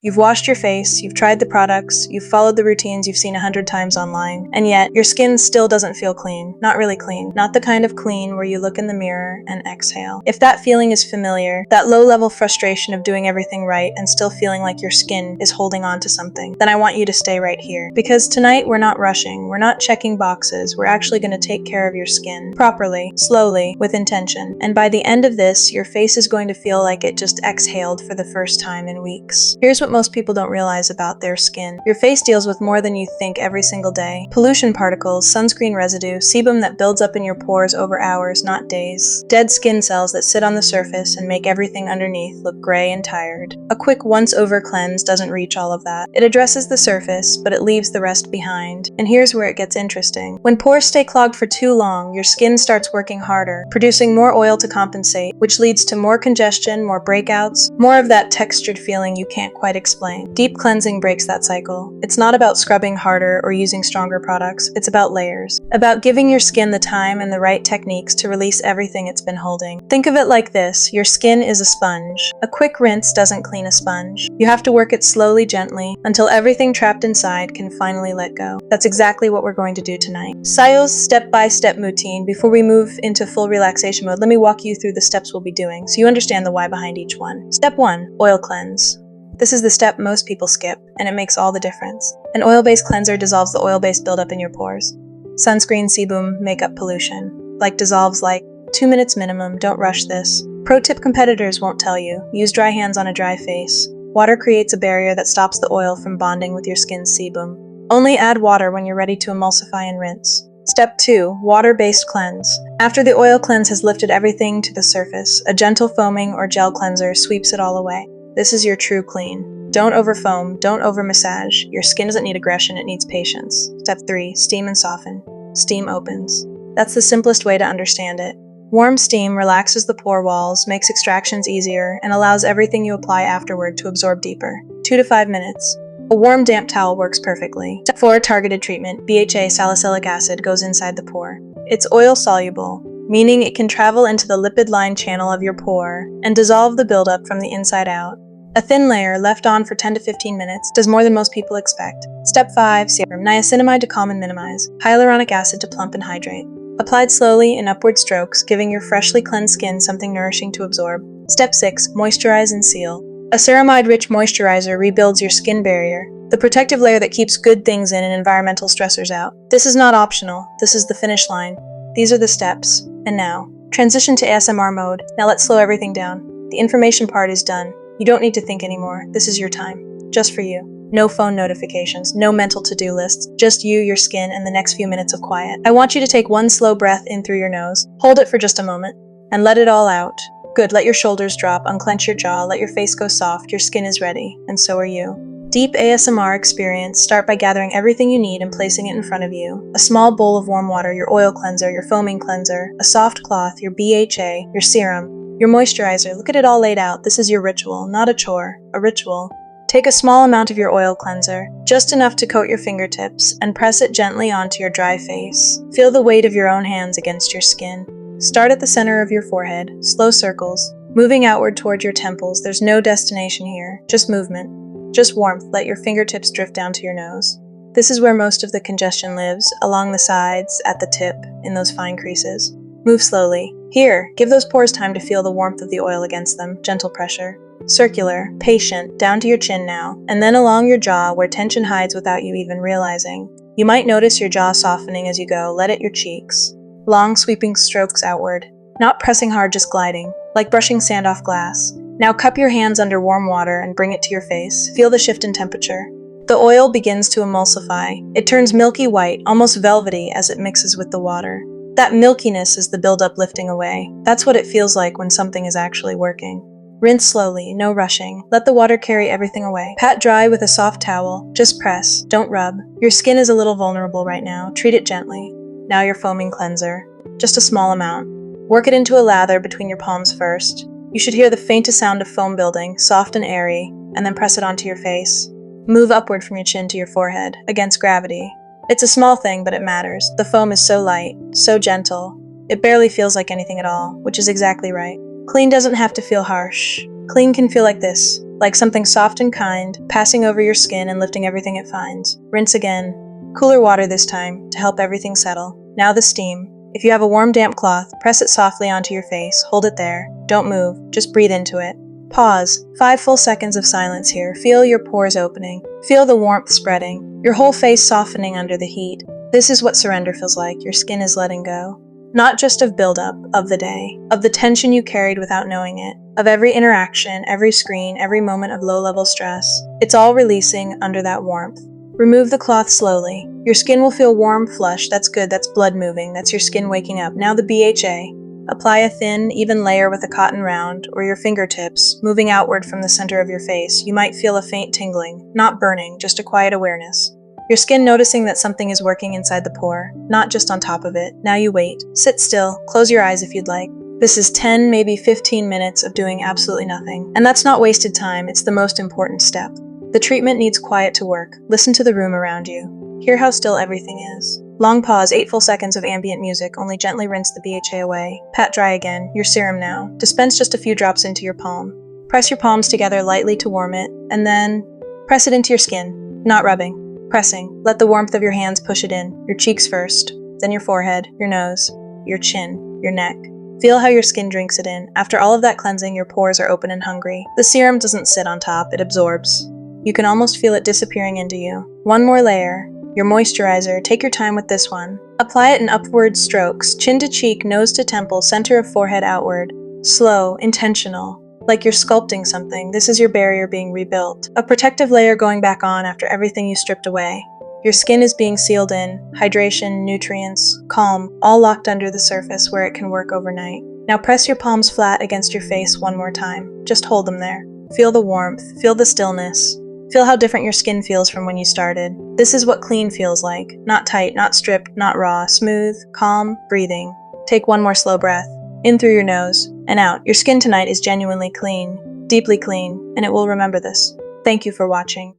You've washed your face, you've tried the products, you've followed the routines you've seen 100 times online, and yet your skin still doesn't feel clean. Not really clean. Not the kind of clean where you look in the mirror and exhale. If that feeling is familiar, that low-level frustration of doing everything right and still feeling like your skin is holding on to something, then I want you to stay right here. Because tonight we're not rushing, we're not checking boxes, we're actually going to take care of your skin. Properly, slowly, with intention. And by the end of this, your face is going to feel like it just exhaled for the first time in weeks. Here's what most people don't realize about their skin. Your face deals with more than you think every single day. Pollution particles, sunscreen residue, sebum that builds up in your pores over hours, not days. Dead skin cells that sit on the surface and make everything underneath look gray and tired. A quick once-over cleanse doesn't reach all of that. It addresses the surface, but it leaves the rest behind. And here's where it gets interesting. When pores stay clogged for too long, your skin starts working harder, producing more oil to compensate, which leads to more congestion, more breakouts, more of that textured feeling you can't quite explain. Deep cleansing breaks that cycle. It's not about scrubbing harder or using stronger products, it's about layers. About giving your skin the time and the right techniques to release everything it's been holding. Think of it like this, your skin is a sponge. A quick rinse doesn't clean a sponge. You have to work it slowly, gently, until everything trapped inside can finally let go. That's exactly what we're going to do tonight. Sayo's step-by-step routine. Before we move into full relaxation mode, let me walk you through the steps we'll be doing so you understand the why behind each one. Step 1. Oil cleanse. This is the step most people skip, and it makes all the difference. An oil-based cleanser dissolves the oil-based buildup in your pores. Sunscreen, sebum, makeup pollution. Dissolves like 2 minutes minimum, don't rush this. Pro tip competitors won't tell you. Use dry hands on a dry face. Water creates a barrier that stops the oil from bonding with your skin's sebum. Only add water when you're ready to emulsify and rinse. Step 2. Water-based cleanse. After the oil cleanse has lifted everything to the surface, a gentle foaming or gel cleanser sweeps it all away. This is your true clean. Don't over-foam, don't over-massage. Your skin doesn't need aggression, it needs patience. Step 3. Steam and soften. Steam opens. That's the simplest way to understand it. Warm steam relaxes the pore walls, makes extractions easier, and allows everything you apply afterward to absorb deeper. 2 to 5 minutes. A warm, damp towel works perfectly. Step 4. Targeted treatment. BHA salicylic acid goes inside the pore. It's oil-soluble, meaning it can travel into the lipid-lined channel of your pore and dissolve the buildup from the inside out. A thin layer, left on for 10 to 15 minutes, does more than most people expect. Step 5. Serum. Niacinamide to calm and minimize. Hyaluronic acid to plump and hydrate. Applied slowly in upward strokes, giving your freshly cleansed skin something nourishing to absorb. Step 6. Moisturize and seal. A ceramide-rich moisturizer rebuilds your skin barrier, the protective layer that keeps good things in and environmental stressors out. This is not optional. This is the finish line. These are the steps. And now, transition to ASMR mode. Now let's slow everything down. The information part is done. You don't need to think anymore. This is your time. Just for you. No phone notifications, no mental to-do lists, just you, your skin, and the next few minutes of quiet. I want you to take one slow breath in through your nose, hold it for just a moment, and let it all out. Good, let your shoulders drop, unclench your jaw, let your face go soft, your skin is ready, and so are you. Deep ASMR experience. Start by gathering everything you need and placing it in front of you. A small bowl of warm water, your oil cleanser, your foaming cleanser, a soft cloth, your BHA, your serum, your moisturizer. Look at it all laid out. This is your ritual, not a chore, a ritual. Take a small amount of your oil cleanser, just enough to coat your fingertips, and press it gently onto your dry face. Feel the weight of your own hands against your skin. Start at the center of your forehead, slow circles, moving outward toward your temples. There's no destination here, just movement, just warmth. Let your fingertips drift down to your nose. This is where most of the congestion lives, along the sides, at the tip, in those fine creases. Move slowly. Here, give those pores time to feel the warmth of the oil against them, gentle pressure. Circular, patient, down to your chin now, and then along your jaw where tension hides without you even realizing. You might notice your jaw softening as you go. Let it your cheeks. Long sweeping strokes outward. Not pressing hard, just gliding, like brushing sand off glass. Now cup your hands under warm water and bring it to your face. Feel the shift in temperature. The oil begins to emulsify. It turns milky white, almost velvety as it mixes with the water. That milkiness is the buildup lifting away. That's what it feels like when something is actually working. Rinse slowly, no rushing. Let the water carry everything away. Pat dry with a soft towel. Just press, don't rub. Your skin is a little vulnerable right now. Treat it gently. Now your foaming cleanser. Just a small amount. Work it into a lather between your palms first. You should hear the faintest sound of foam building, soft and airy, and then press it onto your face. Move upward from your chin to your forehead, against gravity. It's a small thing, but it matters. The foam is so light, so gentle. It barely feels like anything at all, which is exactly right. Clean doesn't have to feel harsh. Clean can feel like this. like something soft and kind, passing over your skin and lifting everything it finds. Rinse again. Cooler water this time, to help everything settle. Now the steam. If you have a warm, damp cloth, press it softly onto your face, hold it there. Don't move, just breathe into it. Pause. 5 full seconds of silence here. Feel your pores opening. Feel the warmth spreading. Your whole face softening under the heat. This is what surrender feels like. Your skin is letting go. Not just of buildup, of the day. Of the tension you carried without knowing it. Of every interaction, every screen, every moment of low-level stress. It's all releasing under that warmth. Remove the cloth slowly. Your skin will feel warm, flush. That's good, that's blood moving. That's your skin waking up. Now the BHA. Apply a thin, even layer with a cotton round, or your fingertips, moving outward from the center of your face. You might feel a faint tingling. Not burning, just a quiet awareness. Your skin noticing that something is working inside the pore, not just on top of it. Now you wait. Sit still. Close your eyes if you'd like. This is 10, maybe 15 minutes of doing absolutely nothing. And that's not wasted time, it's the most important step. The treatment needs quiet to work. Listen to the room around you. Hear how still everything is. Long pause, 8 full seconds of ambient music, only gently rinse the BHA away. Pat dry again, your serum now. Dispense just a few drops into your palm. Press your palms together lightly to warm it, and then press it into your skin. Not rubbing, pressing. Let the warmth of your hands push it in. Your cheeks first, then your forehead, your nose, your chin, your neck. Feel how your skin drinks it in. After all of that cleansing, your pores are open and hungry. The serum doesn't sit on top, it absorbs. You can almost feel it disappearing into you. One more layer. Your moisturizer, take your time with this one. Apply it in upward strokes, chin to cheek, nose to temple, center of forehead outward. Slow, intentional, like you're sculpting something. This is your barrier being rebuilt. A protective layer going back on after everything you stripped away. Your skin is being sealed in, hydration, nutrients, calm, all locked under the surface where it can work overnight. Now press your palms flat against your face one more time. Just hold them there. Feel the warmth, feel the stillness. Feel how different your skin feels from when you started. This is what clean feels like. Not tight, not stripped, not raw. Smooth, calm, breathing. Take one more slow breath. In through your nose, and out. Your skin tonight is genuinely clean, deeply clean, and it will remember this. Thank you for watching.